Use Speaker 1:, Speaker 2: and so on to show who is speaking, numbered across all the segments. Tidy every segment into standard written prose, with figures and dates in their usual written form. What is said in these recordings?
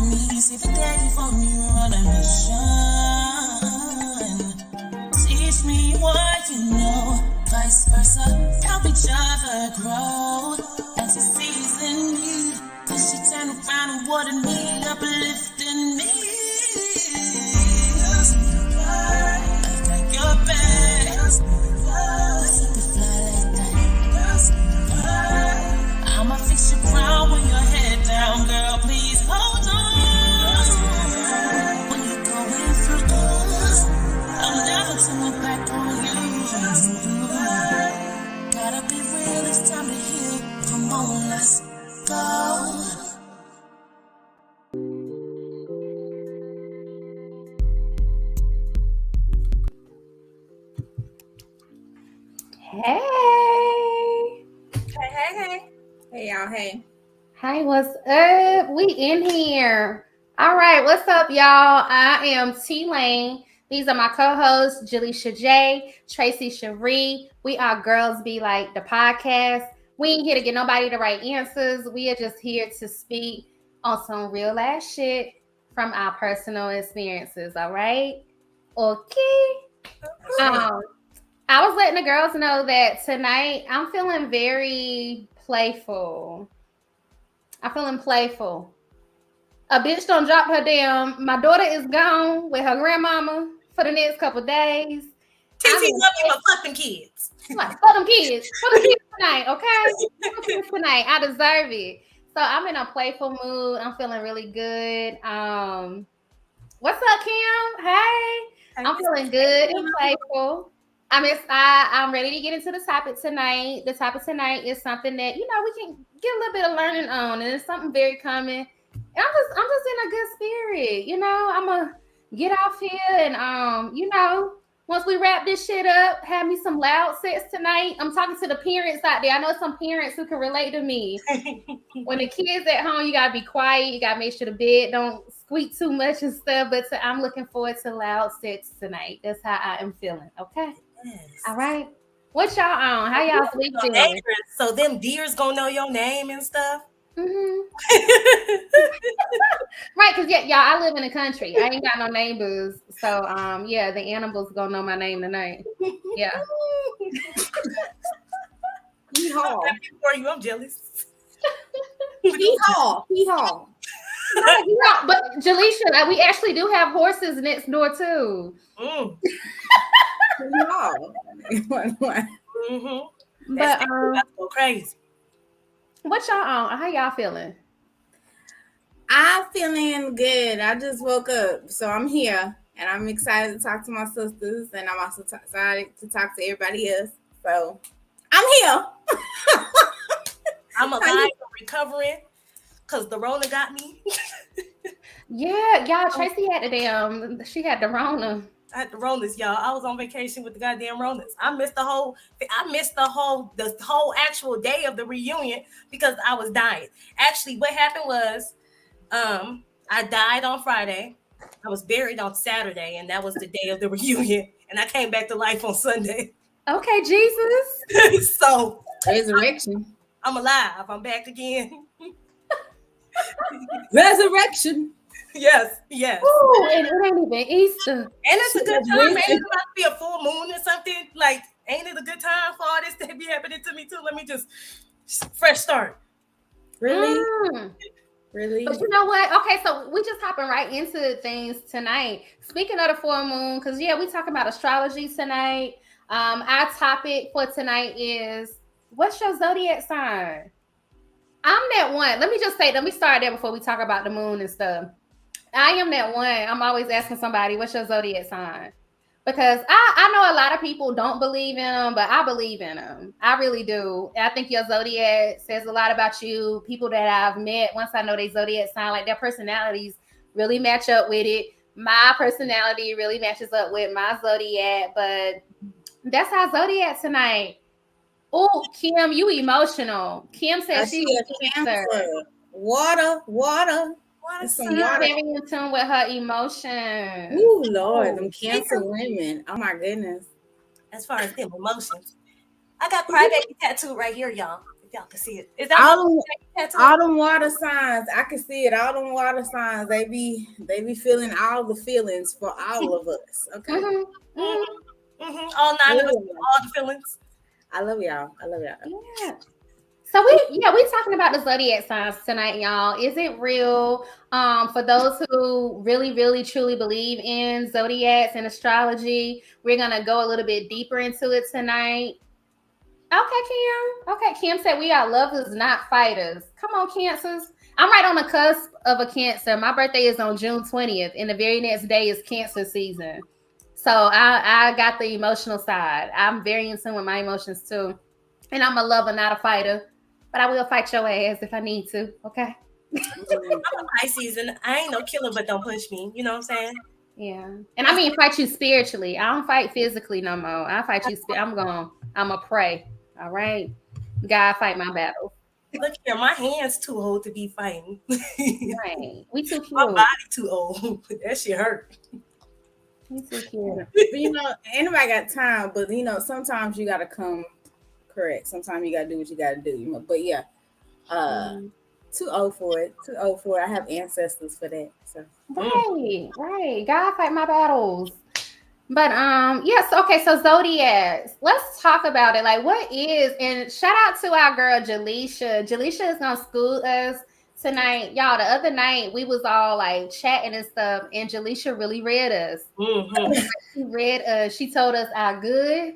Speaker 1: me. See the day for me on a mission. Teach me what you know, vice versa. Help each other grow. And she sees in me, then she turn around and water me, uplifting me. I've got your back. Let the fly like that. I'ma fix your crown when your head down, girl. Please hold on. When you're going through us, I'm never turning back on you. Gotta be real, it's time to heal. Come on, let's go.
Speaker 2: Hey.
Speaker 3: Hey, y'all. Hey.
Speaker 2: Hi, what's up? We in here. All right, what's up, y'all? I am T-Lane. These are my co-hosts, Jaleisha J, Tracy Cherie. We are Girls Be Like, the podcast. We ain't here to get nobody the right answers. We are just here to speak on some real ass shit from our personal experiences, all right? Okay. I was letting the girls know that tonight I'm feeling very playful. I'm feeling playful. A bitch done dropped her damn. My daughter is gone with her grandmama for the next couple days.
Speaker 1: TT love you, but fuck them kids.
Speaker 2: Fuck them kids. Fuck them kids tonight, okay? Fuck them kids tonight. I deserve it. So I'm in a playful mood. I'm feeling really good. What's up, Kim? Hey. I'm feeling good and playful. I'm ready to get into the topic tonight. The topic tonight is something that, we can get a little bit of learning on, and it's something very common. And I'm just in a good spirit, I'm gonna get off here and once we wrap this shit up, have me some loud sex tonight. I'm talking to the parents out there. I know some parents who can relate to me. When the kids at home, you gotta be quiet. You gotta make sure the bed don't squeak too much and stuff. But I'm looking forward to loud sex tonight. That's how I am feeling. Okay. Yes. All right. What y'all on? How y'all sleeping?
Speaker 1: So them deers gonna know your name and stuff.
Speaker 2: Mm-hmm. Right, because y'all, I live in the country. I ain't got no neighbors, so the animals gonna know my name tonight. Yeah.
Speaker 1: Yeehaw! For you, I'm jealous.
Speaker 3: Yeehaw!
Speaker 2: But Jaleisha, we actually do have horses next door too.
Speaker 1: Mm-hmm.
Speaker 2: But
Speaker 1: that's so crazy.
Speaker 2: What y'all on? How y'all feeling?
Speaker 3: I'm feeling good. I just woke up, so I'm here, and I'm excited to talk to my sisters, and I'm also excited to talk to everybody else. So I'm here.
Speaker 1: I'm alive, recovering, because the Rona got me.
Speaker 2: Yeah, y'all. Tracy had she had the Rona.
Speaker 1: I had the Ronas, y'all. I was on vacation with the goddamn Ronas. I missed the whole actual day of the reunion because I was dying. Actually, what happened was, I died on Friday. I was buried on Saturday, and that was the day of the reunion. And I came back to life on Sunday.
Speaker 2: Okay, Jesus.
Speaker 3: So resurrection.
Speaker 1: I'm alive. I'm back again.
Speaker 3: Resurrection.
Speaker 1: Yes.
Speaker 2: Ooh, and it ain't even Easter.
Speaker 1: And it's a good time. Ain't it about to be a full moon or something? Like, ain't it a good time for all this to be happening to me too? Let me just fresh start.
Speaker 3: Really? Really?
Speaker 2: But you know what? Okay, so we just hopping right into things tonight. Speaking of the full moon, because we talking about astrology tonight. Our topic for tonight is, what's your zodiac sign? I'm that one. Let me start there before we talk about the moon and stuff. I am that one. I'm always asking somebody, what's your zodiac sign? Because I know a lot of people don't believe in them, but I believe in them. I really do. And I think your zodiac says a lot about you. People that I've met, once I know their zodiac sign, like their personalities really match up with it. My personality really matches up with my zodiac, but that's our zodiac tonight. Oh, Kim, you emotional. Kim said she's a Cancer.
Speaker 3: Water.
Speaker 2: She's very in tune with her emotions.
Speaker 3: Oh Lord, them Cancer women. Oh my goodness.
Speaker 1: As far as them emotions, I got crybaby tattooed right here, y'all.
Speaker 4: If y'all can see it. Is that
Speaker 3: all them water signs? I can see it. All them water signs. They be feeling all the feelings for all of us. Okay.
Speaker 4: Mm-hmm. Mm-hmm. All 9 of us, all the feelings.
Speaker 3: I love y'all.
Speaker 2: Yeah. So we talking about the zodiac signs tonight, y'all. Is it real? For those who really, really, truly believe in zodiacs and astrology, we're gonna go a little bit deeper into it tonight. Okay, Kim. Okay, Kim said we are lovers, not fighters. Come on, Cancers. I'm right on the cusp of a Cancer. My birthday is on June 20th, and the very next day is Cancer season. So I got the emotional side. I'm very in tune with my emotions too. And I'm a lover, not a fighter. But I will fight your ass if I need to. Okay.
Speaker 4: I'm a Pisces, and I ain't no killer, but don't push me. You know what I'm saying?
Speaker 2: Yeah. And I mean fight you spiritually. I don't fight physically no more. I fight you I'm a pray. All right. God fight my battle.
Speaker 4: Look here, my hands too old to be fighting.
Speaker 2: Right. We too cute.
Speaker 4: My body too old. That shit hurt.
Speaker 2: We too cute.
Speaker 3: But anybody got time, but sometimes you gotta come correct. Sometimes you gotta do what you gotta do. But yeah. Too old for it. I have ancestors for that. So
Speaker 2: Right. God fight my battles. But yes, okay, so zodiacs. Let's talk about it. Like, what is, and shout out to our girl Jaleisha. Jaleisha is gonna school us tonight. Y'all, the other night we was all like chatting and stuff, and Jaleisha really read us.
Speaker 4: Mm-hmm.
Speaker 2: She read us, she told us our good,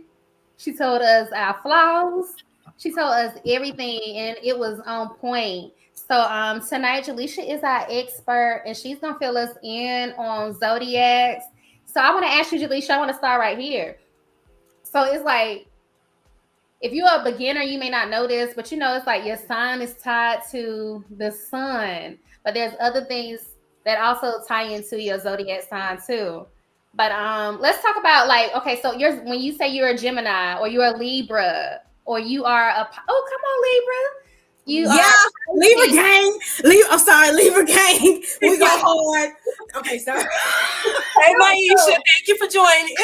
Speaker 2: she told us our flaws, she told us everything, and it was on point. So tonight Jaleisha is our expert, and she's gonna fill us in on zodiacs. So I want to ask you, Jaleisha, I want to start right here. So it's like, if you're a beginner, you may not know this, but it's like your sign is tied to the sun. But there's other things that also tie into your zodiac sign too. But let's talk about so when you say you're a Gemini or you're a Libra or you are come on, Libra.
Speaker 3: Libra gang. Libra gang. We go hard. Okay, sorry.
Speaker 4: Hey, Maisha, thank you for joining.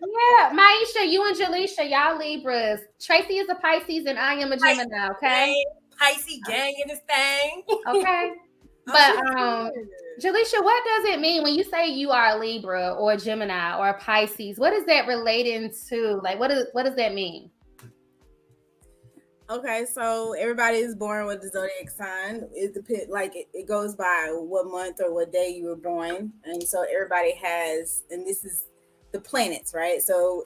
Speaker 2: Yeah, Maisha, you and Jaleisha, y'all Libras. Tracy is a Pisces and I am a Gemini, okay?
Speaker 4: Pisces gang in this thing.
Speaker 2: Okay. But Jaleisha, what does it mean when you say you are a Libra or a Gemini or a Pisces? What is that relating to? Like, what does that mean?
Speaker 3: Okay, so everybody is born with the zodiac sign. It goes by what month or what day you were born, and so everybody has, and this is the planets, right? So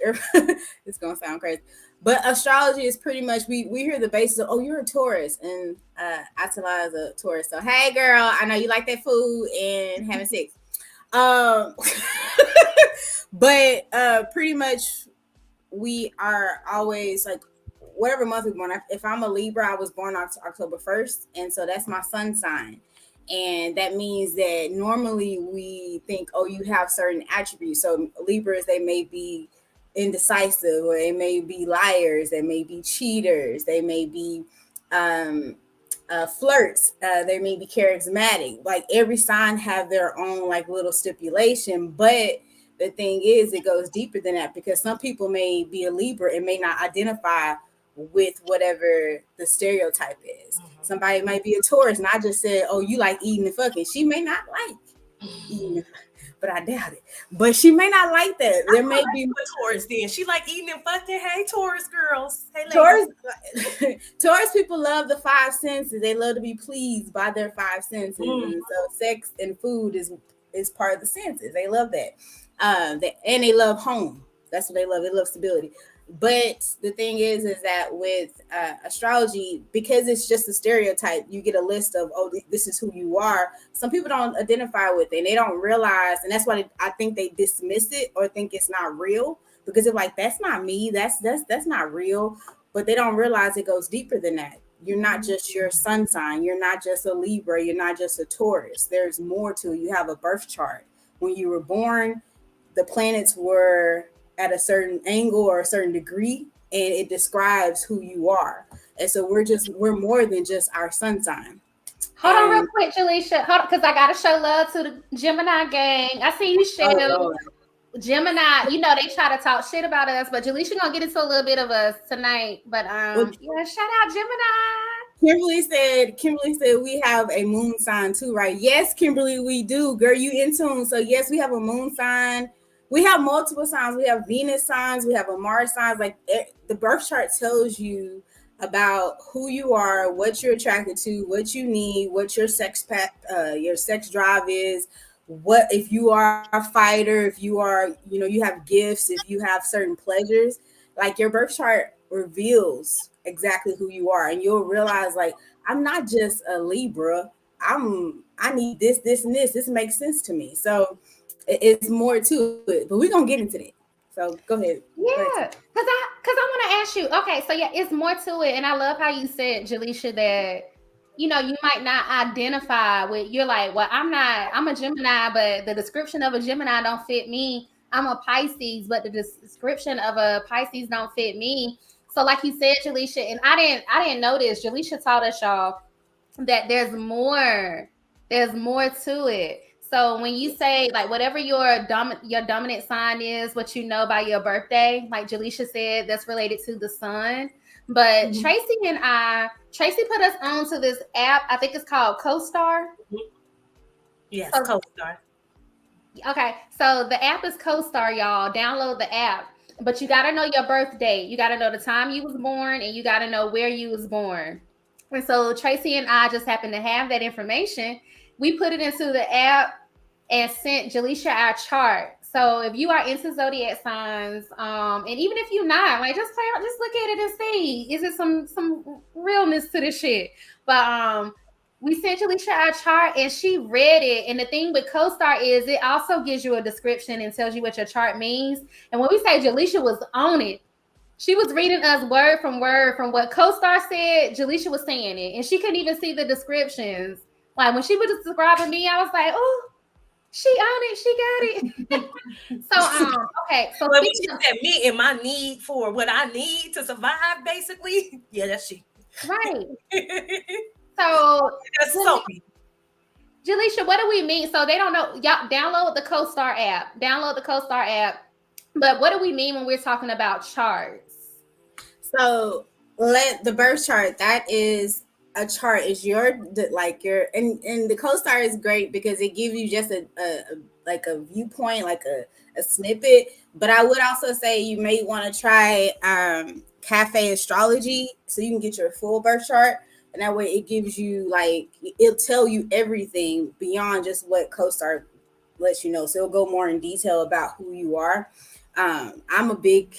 Speaker 3: it's gonna sound crazy, but astrology is pretty much we hear the basis of, oh, you're a Taurus, and Atala is a Taurus. So hey, girl, I know you like that food and having sex, but pretty much we are always like, whatever month we're born. If I'm a Libra, I was born October 1st. And so that's my sun sign. And that means that normally we think, oh, you have certain attributes. So Libras, they may be indecisive, or they may be liars, they may be cheaters, they may be flirts, they may be charismatic. Like every sign have their own like little stipulation, but the thing is, it goes deeper than that, because some people may be a Libra and may not identify with whatever the stereotype is. Mm-hmm. Somebody might be a Taurus, and I just said, oh, you like eating and fucking. She may not like eating, but I doubt it. But she may not like that. There may be
Speaker 4: Taurus then. She like eating and fucking. Hey, Taurus girls. Hey,
Speaker 3: Taurus people love the five senses. They love to be pleased by their five senses. Mm-hmm. And so sex and food is part of the senses. They love that. And they love home. That's what they love. They love stability. But the thing is that with astrology, because it's just a stereotype, you get a list of, oh, this is who you are. Some people don't identify with it, and they don't realize, and that's why I think they dismiss it or think it's not real, because they're like, that's not me, that's not real. But they don't realize it goes deeper than that. You're not just your sun sign. You're not just a Libra. You're not just a Taurus. There's more to it. You have a birth chart. When you were born, the planets were at a certain angle or a certain degree, and it describes who you are. And so we're more than just our sun sign.
Speaker 2: Hold on real quick, Jaleisha. Hold on, because I gotta show love to the Gemini gang. I see you, Shell. Gemini, they try to talk shit about us, but Jaleisha gonna get into a little bit of us tonight. But yeah, shout out Gemini.
Speaker 3: Kimberly said we have a moon sign too, right? Yes, Kimberly, we do. Girl, you in tune. So yes, we have a moon sign. We have multiple signs. We have Venus signs. We have a Mars signs. Like the birth chart tells you about who you are, what you're attracted to, what you need, what your your sex drive is. What if you are a fighter? If you are, you have gifts. If you have certain pleasures, like your birth chart reveals exactly who you are, and you'll realize like I'm not just a Libra. I need this, this, and this. This makes sense to me. So it's more to it, but we're gonna get into that. So go ahead.
Speaker 2: Yeah, cause I want to ask you. Okay, so yeah, it's more to it, and I love how you said, Jaleisha, that you might not identify with. You're like, well, I'm a Gemini, but the description of a Gemini don't fit me. I'm a Pisces, but the description of a Pisces don't fit me. So, like you said, Jaleisha, and I didn't know this. Jaleisha taught us, y'all, that there's more. There's more to it. So when you say like whatever your dominant sign is, what you know by your birthday, like Jaleisha said, that's related to the sun. But Tracy put us on to this app. I think it's called CoStar.
Speaker 4: Yes,
Speaker 2: So,
Speaker 4: CoStar.
Speaker 2: Okay, so the app is CoStar, y'all. Download the app. But you got to know your birth date. You got to know the time you was born, and you got to know where you was born. And so Tracy and I just happen to have that information. We put it into the app and sent Jaleisha our chart. So if you are into zodiac signs, and even if you're not, like just look at it and see, is it some realness to this shit? But we sent Jaleisha our chart and she read it. And the thing with CoStar is it also gives you a description and tells you what your chart means. And when we say Jaleisha was on it, she was reading us word from what CoStar said. Jaleisha was saying it, and she couldn't even see the descriptions. Like when she was describing me, I was like, "Oh, she on it. She got it." So, okay. So
Speaker 4: Well, she said me and my need for what I need to survive, basically. Yeah, that's she.
Speaker 2: Right. So
Speaker 4: that's so me.
Speaker 2: Jaleisha, what do we mean? So they don't know. Y'all download the CoStar app. Download the CoStar app. But what do we mean when we're talking about charts?
Speaker 3: So the birth chart, that is a chart, is your and the CoStar is great because it gives you just a viewpoint, like a snippet. But I would also say you may want to try Cafe Astrology so you can get your full birth chart. And that way it gives you it'll tell you everything beyond just what CoStar lets you know. So it'll go more in detail about who you are. I'm a big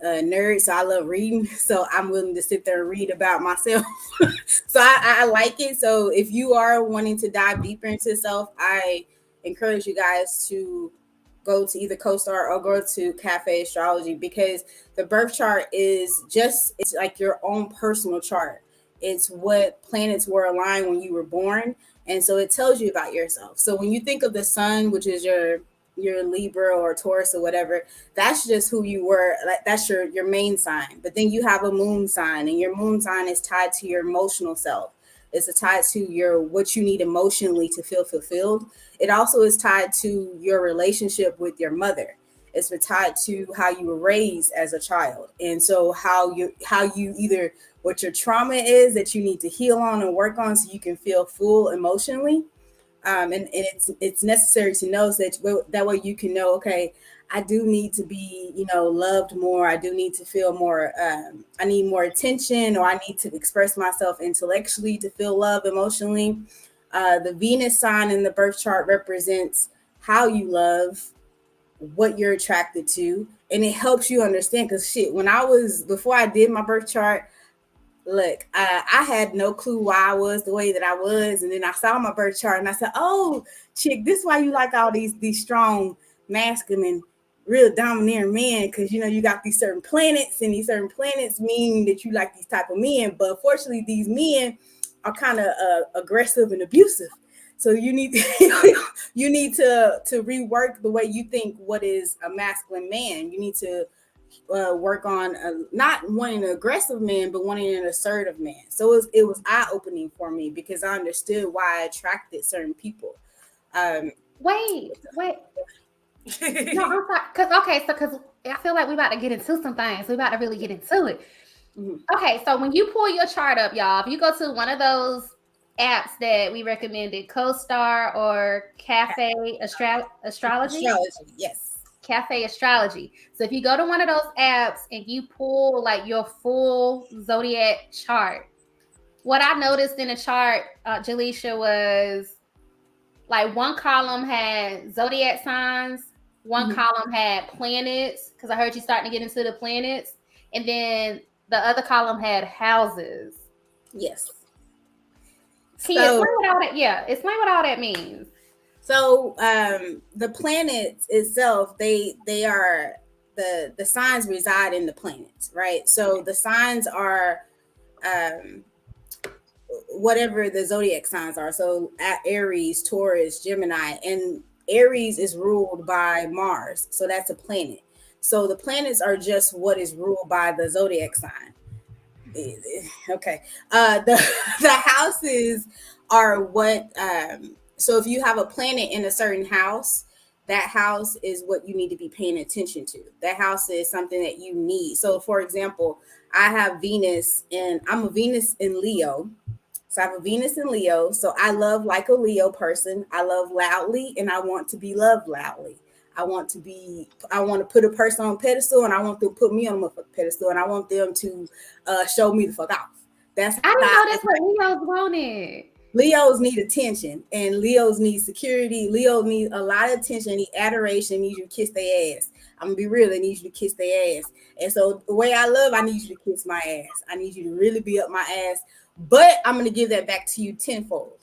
Speaker 3: nerd, so I love reading, so I'm willing to sit there and read about myself. So I like it. So if you are wanting to dive deeper into self, I encourage you guys to go to either CoStar or go to Cafe Astrology, because the birth chart is it's like your own personal chart. It's what planets were aligned when you were born, and so it tells you about yourself. So when you think of the sun, which is your Libra or Taurus or whatever, that's just who you were. Like that's your main sign. But then you have a moon sign, and your moon sign is tied to your emotional self. It's tied to what you need emotionally to feel fulfilled. It also is tied to your relationship with your mother. It's tied to how you were raised as a child, and so how you either what your trauma is that you need to heal on and work on so you can feel full emotionally. And it's necessary to know that way you can know, okay, I do need to be, loved more. I do need to feel more. I need more attention, or I need to express myself intellectually to feel love emotionally. The Venus sign in the birth chart represents how you love, what you're attracted to, and it helps you understand. Because before I did my birth chart, look, I had no clue why I was the way that I was. And then I saw my birth chart and I said, oh, chick, this is why you like all these strong, masculine, real domineering men. Because, you got these certain planets, and these certain planets mean that you like these type of men. But unfortunately, these men are kind of aggressive and abusive. So you need to rework the way you think what is a masculine man. You need to work on not wanting an aggressive man, but wanting an assertive man. So it was eye-opening for me because I understood why I attracted certain people.
Speaker 2: Wait. No, I'm sorry. Because I feel like we about to get into some things. We about to really get into it. Okay, so when you pull your chart up, y'all, if you go to one of those apps that we recommended, CoStar or Cafe Astrology,
Speaker 3: yes.
Speaker 2: Cafe Astrology. So if you go to one of those apps and you pull like your full zodiac chart, what I noticed in the chart, Jaleisha, was like one column had zodiac signs, one column had planets, because I heard you starting to get into the planets, and then the other column had houses.
Speaker 3: Yes.
Speaker 2: Can you explain what all that? Yeah, explain what all that means.
Speaker 3: So the planets itself, they are the signs reside in the planets, right? So the signs are whatever the zodiac signs are. So Aries, Taurus, Gemini, and Aries is ruled by Mars. So that's a planet. So the planets are just what is ruled by the zodiac sign. Okay. The houses are what so if you have a planet in a certain house, that house is what you need to be paying attention to. That house is something that you need. So for example, I have Venus, and I'm a Venus in Leo. So I have a Venus in Leo. So I love like a Leo person. I love loudly, and I want to be loved loudly. I want to put a person on a pedestal, and I want them to put me on a pedestal, and I want them to show me the fuck off.
Speaker 2: I didn't know that's what Leos wanted.
Speaker 3: Leos need attention, and Leos need security. Leo need a lot of attention, need adoration, need you to kiss their ass. I'm gonna be real, they need you to kiss their ass. And so the way I love, I need you to kiss my ass. I need you to really be up my ass. But I'm gonna give that back to you tenfold.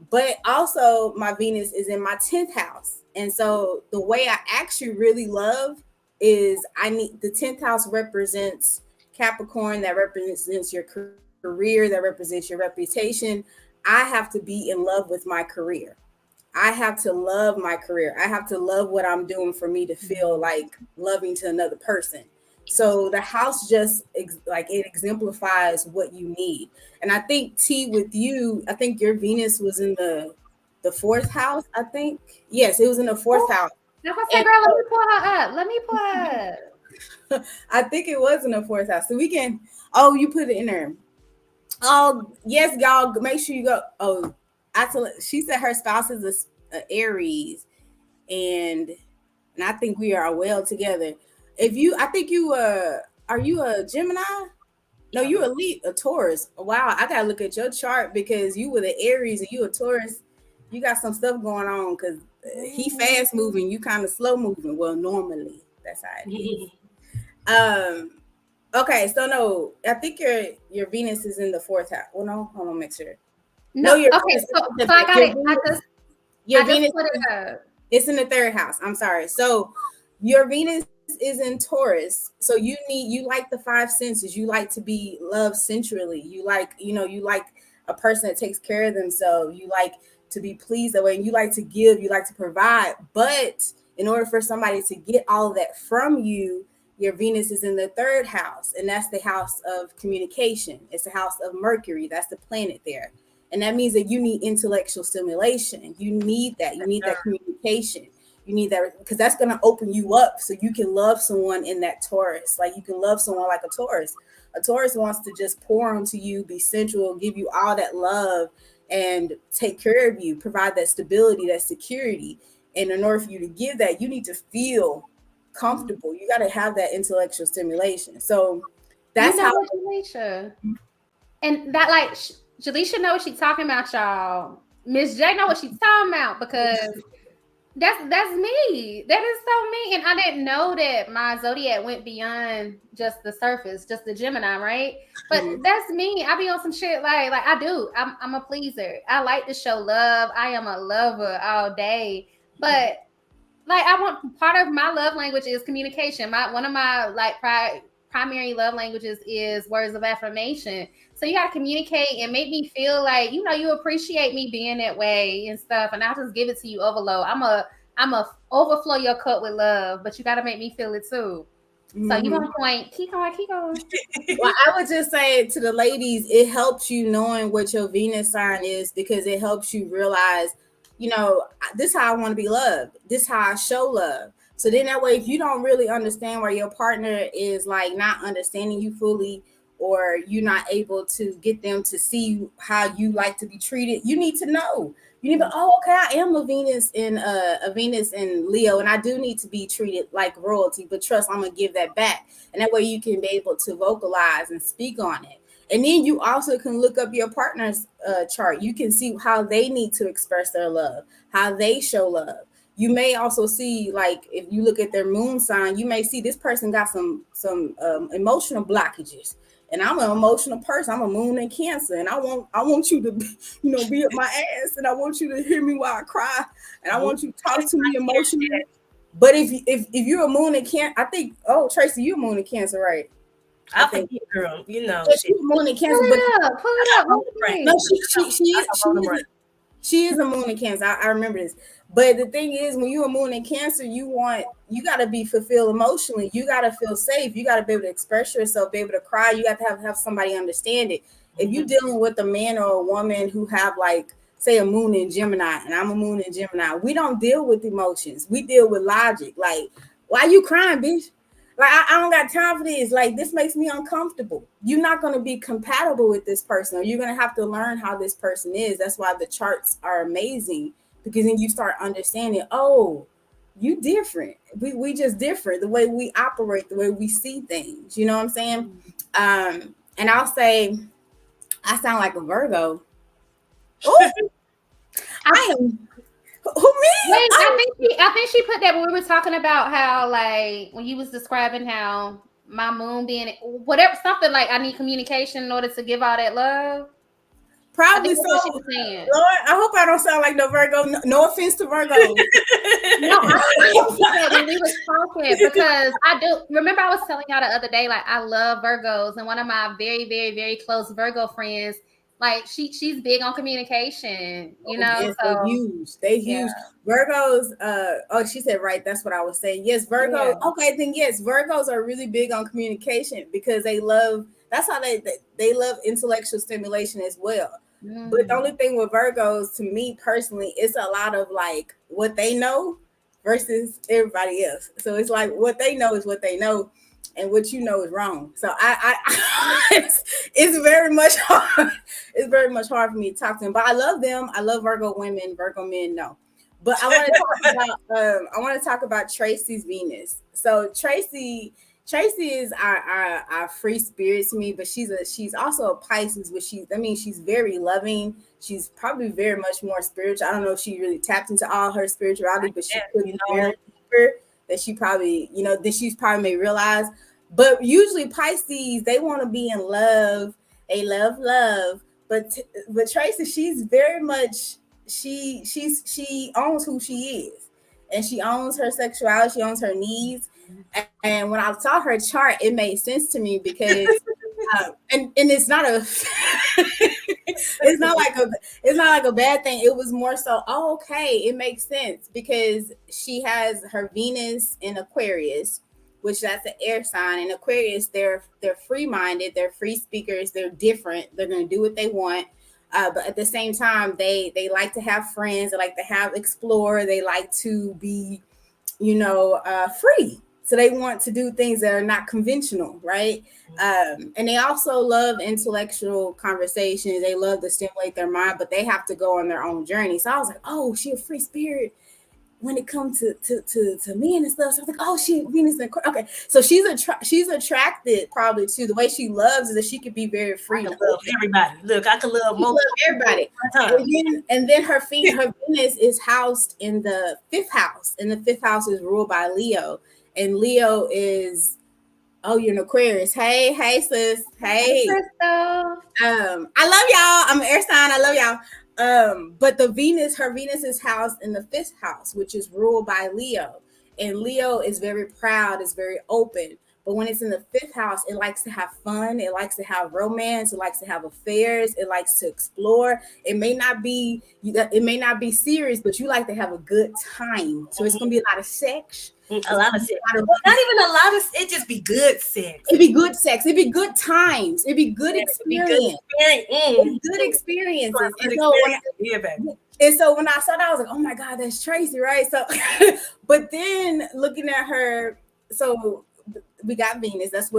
Speaker 3: But also my Venus is in my 10th house. And so the way I actually really love is I need the 10th house represents Capricorn, that represents your career, that represents your reputation. I have to be in love with my career. I have to love my career. I have to love what I'm doing for me to feel like loving to another person. So the house just like it exemplifies what you need. And I think T with you, I think your Venus was in the 4th house. I think yes, it was in the 4th house.
Speaker 2: I was saying, girl, let me pull her up. Let me pull her up.
Speaker 3: I think it was in the 4th house. So we can. Oh, you put it in there. Oh yes, y'all. Make sure you go. Oh, she said her spouse is a Aries, and I think we are well together. If you, I think you are you a Gemini? No, you a Taurus. Wow, I gotta look at your chart because you were the Aries and you a Taurus. You got some stuff going on because he fast moving, you kind of slow moving. Well, normally that's how it is. Okay, so no, I think your Venus is in the 4th house. Well, no, hold on, make sure.
Speaker 2: No, your okay, so I got it.
Speaker 3: Your Venus put it up. It's in the 3rd house. I'm sorry. So your Venus is in Taurus. So you like the 5 senses. You like to be loved centrally. You like a person that takes care of themselves. You like to be pleased that way. And you like to give, you like to provide. But in order for somebody to get all of that from you, your Venus is in the 3rd house. And that's the house of communication. It's the house of Mercury. That's the planet there. And that means that you need intellectual stimulation. You need that. You need that communication. You need that because that's going to open you up so you can love someone in that Taurus. Like you can love someone like a Taurus. A Taurus wants to just pour onto you, be central, give you all that love and take care of you, provide that stability, that security. And in order for you to give that, you need to feel comfortable. You got to have that intellectual stimulation. So that's how.
Speaker 2: And that like Jaleisha know what she's talking about, y'all. Miss J know what she's talking about because that's me. That is so me. And I didn't know that my zodiac went beyond just the surface, just the Gemini, right? But that's me. I be on some shit like I do. I'm a pleaser. I like to show love. I am a lover all day. But like I want part of my love language is communication. One of my like primary love languages is words of affirmation. So you got to communicate and make me feel like, you appreciate me being that way and stuff. And I'll just give it to you overload. I'm a overflow your cup with love, but you got to make me feel it too. So you on point. Keep going.
Speaker 3: Well, I would just say to the ladies, it helps you knowing what your Venus sign is because it helps you realize, this is how I want to be loved. This is how I show love. So then that way, if you don't really understand where your partner is like not understanding you fully, or you're not able to get them to see how you like to be treated, you need to know. You need to, oh, okay, I am a Venus in Leo, and I do need to be treated like royalty, but trust, I'm gonna give that back. And that way you can be able to vocalize and speak on it. And then you also can look up your partner's chart. You can see how they need to express their love, how they show love. You may also see, like, if you look at their moon sign, you may see this person got some emotional blockages. And I'm an emotional person. I'm a moon in Cancer, and I want you to, be up my ass, and I want you to hear me while I cry, and I want you to talk to me emotionally. But if you're a moon in Cancer, I think, Tracy, you're a moon in Cancer, right?
Speaker 4: I think, girl,
Speaker 3: she's a moon in Cancer.
Speaker 2: Pull it up.
Speaker 3: No, she is a moon in Cancer. I remember this. But the thing is, when you're a moon in Cancer, you got to be fulfilled emotionally. You got to feel safe. You got to be able to express yourself, be able to cry. You got to have somebody understand it. If you're dealing with a man or a woman who have, like, say, a moon in Gemini, and I'm a moon in Gemini, we don't deal with emotions. We deal with logic. Like, why you crying, bitch? Like, I don't got time for this. Like, this makes me uncomfortable. You're not going to be compatible with this person, or you're going to have to learn how this person is. That's why the charts are amazing, because then you start understanding, oh, you different. We just different. The way we operate, the way we see things. You know what I'm saying? And I'll say, I sound like a Virgo. Ooh, I am. Who me?
Speaker 2: Wait, I think she put that when we were talking about how, like, when you was describing how my moon being whatever, something like I need communication in order to give all that love.
Speaker 3: Probably so. Lord, I hope I don't sound like no Virgo. No offense to Virgo.
Speaker 2: No, I when we was talking, because I do remember I was telling y'all the other day, like, I love Virgos, and one of my very, very, very close Virgo friends, like, she's big on communication, you know.
Speaker 3: Yes,
Speaker 2: so
Speaker 3: they huge. Virgos, she said right, that's what I was saying. Yes, Virgos. Yeah. Okay, then yes, Virgos are really big on communication, because they love, that's how they love intellectual stimulation as well. But the only thing with Virgos, to me personally, it's a lot of, like, what they know versus everybody else. So it's like what they know is what they know, and what you know is wrong. So it's very much hard. It's very much hard for me to talk to them. But I love them. I love Virgo women. Virgo men, no. But I want to talk about Tracy's Venus. So Tracy is our free spirit to me, but she's also a Pisces, which she's very loving. She's probably very much more spiritual. I don't know if she really tapped into all her spirituality, but she could be very deeper that she probably, that she's probably may realize. But usually Pisces, they want to be in love. They love. But Tracy, she's very much, she owns who she is, and she owns her sexuality. She owns her needs. And when I saw her chart, it made sense to me, because and it's not it's not like a bad thing. It was more so, okay, it makes sense, because she has her Venus in Aquarius, which that's an air sign. And Aquarius, they're free-minded, they're free speakers, they're different, they're going to do what they want. But at the same time, they like to have friends, they like to explore, they like to be, free. So they want to do things that are not conventional, right? And they also love intellectual conversations. They love to stimulate their mind, but they have to go on their own journey. So I was like, oh, she a free spirit when it comes to men and stuff. So I was like, oh, she Venus. Okay, so she's attracted probably to the way she loves is that she could be very free.
Speaker 4: I can love everybody. Look, I can love
Speaker 3: everybody. And then her Venus is housed in the 5th house, and the 5th house is ruled by Leo. And Leo is, you're an Aquarius. Hey, sis. Hey. I love y'all. I'm an air sign. I love y'all. But her Venus is housed in the 5th house, which is ruled by Leo. And Leo is very proud, is very open. But when it's in the 5th house, it likes to have fun. It likes to have romance. It likes to have affairs. It likes to explore. It may not be serious, but you like to have a good time. So it's gonna be a lot of sex.
Speaker 4: A lot of sex. Not even a lot of. It just be good sex.
Speaker 3: It'd be good sex. It'd be good times. It'd be good experience. Good experiences. And so when I saw that, I was like, oh my God, that's Tracy, right? So, but then looking at her, so we got Venus. That's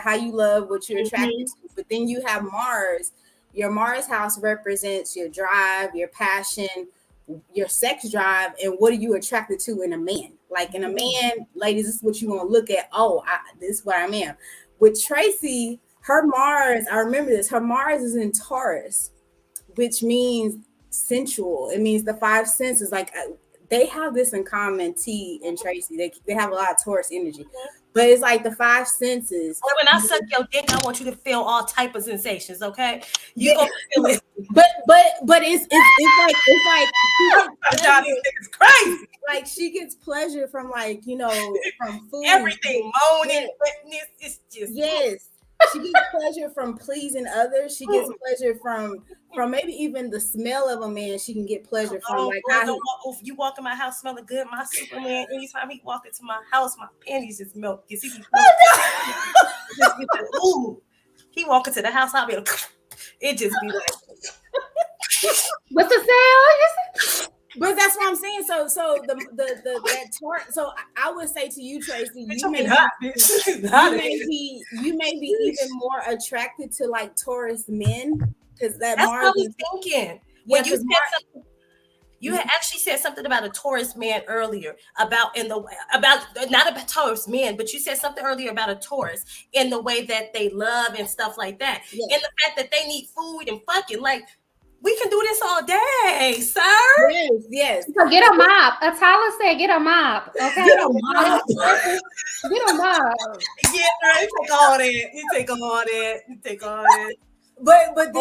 Speaker 3: how you love, what you're attracted to. But then you have Mars. Your Mars house represents your drive, your passion, your sex drive, and what are you attracted to in a man? Like in a man, ladies, this is what you want to look at. Oh, this is what I am. With Tracy, her Mars, I remember this, her Mars is in Taurus, which means sensual. It means the 5 senses. Like they have this in common, T and Tracy. They have a lot of Taurus energy. But it's like the 5 senses.
Speaker 4: Or when I suck your dick, I want you to feel all type of sensations, okay? You gonna feel it.
Speaker 3: But it's like
Speaker 4: it's crazy.
Speaker 3: Like she gets pleasure from like, from food.
Speaker 4: Everything, moaning, wetness, it's just
Speaker 3: yes. She gets pleasure from pleasing others. She gets pleasure from maybe even the smell of a man. She can get pleasure from like
Speaker 4: if you walk in my house smelling good, my Superman. Anytime he walk into my house, my panties just melt. He ooh, he walk into the house, I'll be like, it just be like,
Speaker 2: what's the sound?
Speaker 3: But that's what I'm saying. So that Taurus. So I would say to you, Tracy, you may be even more attracted to like Taurus men because that's
Speaker 4: what I was thinking. When you said something, you had actually said something about a Taurus man earlier about not about Taurus men, but you said something earlier about a Taurus in the way that they love and stuff like that, and the fact that they need food and fucking like. We can do this all day, sir.
Speaker 3: Yes.
Speaker 2: So get a mop. Atala said, "Get a mop." Okay.
Speaker 3: Get a mop.
Speaker 2: Get a mop.
Speaker 4: Yeah, right. You take all that.
Speaker 3: But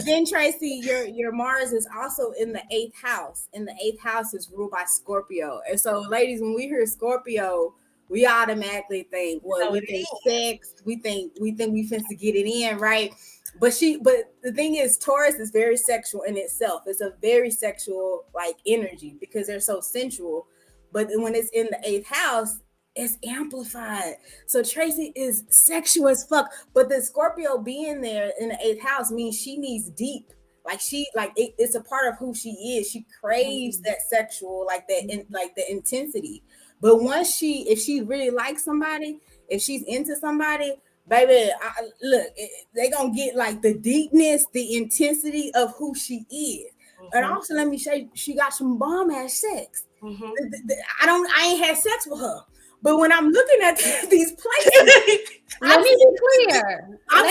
Speaker 3: then Tracy, your Mars is also in the 8th house, and the 8th house is ruled by Scorpio. And so, ladies, when we hear Scorpio, we automatically think, well, we think sex, we think we finna get it in, right? But the thing is, Taurus is very sexual in itself. It's a very sexual like energy because they're so sensual. But when it's in the 8th house, it's amplified. So Tracy is sexual as fuck. But the Scorpio being there in the 8th house means she needs deep. Like it's a part of who she is. She craves that sexual, like that, like the intensity. But once if she really likes somebody, if she's into somebody, baby, they gonna get like the deepness, the intensity of who she is. And also, let me say, she got some bomb ass sex. I ain't had sex with her, but when I'm looking at these places,
Speaker 2: let me be clear.
Speaker 3: I'm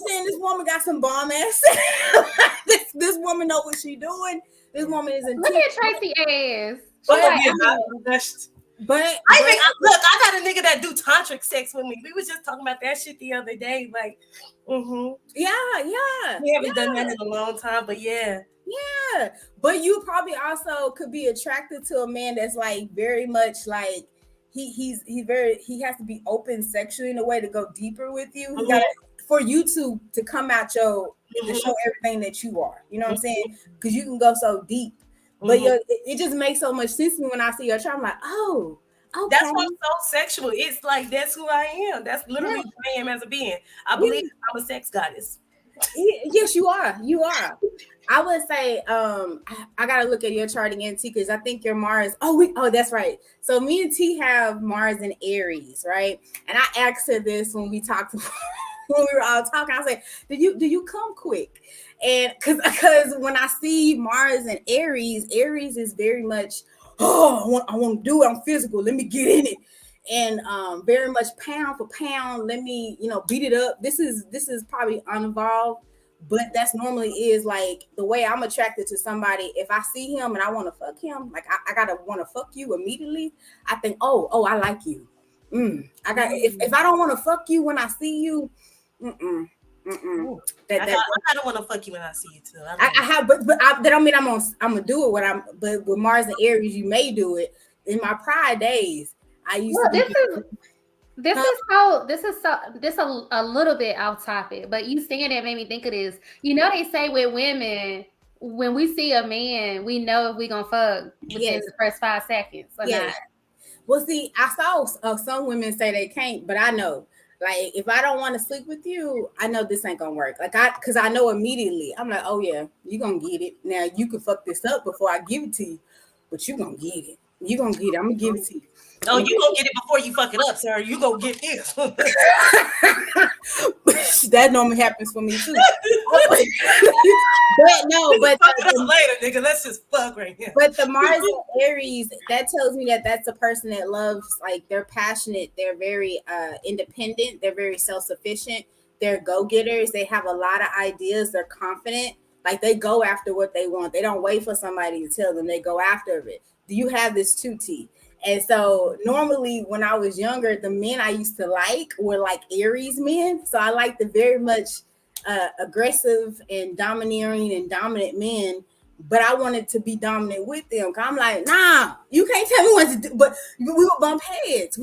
Speaker 3: saying this woman got some bomb ass sex. This woman know what she doing. This woman is intense.
Speaker 2: Look at Tracy ass.
Speaker 3: But
Speaker 4: I got a nigga that do tantric sex with me. We was just talking about that shit the other day. Like,
Speaker 3: yeah.
Speaker 4: We haven't done that in a long time, but yeah.
Speaker 3: But you probably also could be attracted to a man that's like very much like he has to be open sexually in a way to go deeper with you. He gotta, for you to come out to show everything that you are. You know what I'm saying? Because you can go so deep. But it just makes so much sense to me when I see your chart. I'm like, oh, okay.
Speaker 4: That's what's so sexual. It's like that's who I am. That's literally who I am as a being. I believe I'm a sex goddess.
Speaker 3: Yes, you are. I would say I gotta look at your chart again, T, because I think your Mars. Oh, that's right. So me and T have Mars in Aries, right? And I asked her this when we talked when we were all talking. I said, do you come quick? And because when I see Mars and Aries is very much, I want to do it. I'm physical. Let me get in it. And very much pound for pound. Let me, beat it up. This is probably uninvolved, but that's normally is like the way I'm attracted to somebody. If I see him and I want to fuck him, like I gotta want to fuck you immediately. I think, oh, I like you. If I don't want to fuck you when I see you, I
Speaker 4: don't want to fuck you when I see you too.
Speaker 3: I have, but that don't mean I'm gonna do it. But with Mars and Aries, you may do it. In my prior days, I used to be.
Speaker 2: This is a little bit off topic, but you saying that made me think of this. You know, they say with women, when we see a man, we know if we gonna fuck within the first 5 seconds or not.
Speaker 3: Well, see, I saw some women say they can't, but I know. Like, if I don't want to sleep with you, I know this ain't gonna work. Like, because I know immediately. I'm like, oh yeah, you gonna get it. Now you can fuck this up before I give it to you, but you gonna get it. You gonna get it. I'm gonna give it to you.
Speaker 4: Oh, you gonna get it before you fuck it up, sir. You gonna get this.
Speaker 3: That normally happens for me too. but
Speaker 4: fuck it up later, nigga. Let's just fuck right here.
Speaker 3: But the Mars and Aries, that tells me that that's a person that loves, like, they're passionate, they're very independent, they're very self-sufficient, they're go-getters, they have a lot of ideas, they're confident, like they go after what they want. They don't wait for somebody to tell them, they go after it. Do you have this too, T? And so normally when I was younger, the men I used to like were like Aries men. So I liked the very much aggressive and domineering and dominant men, but I wanted to be dominant with them. I'm like, nah, you can't tell me what to do. But we would bump heads.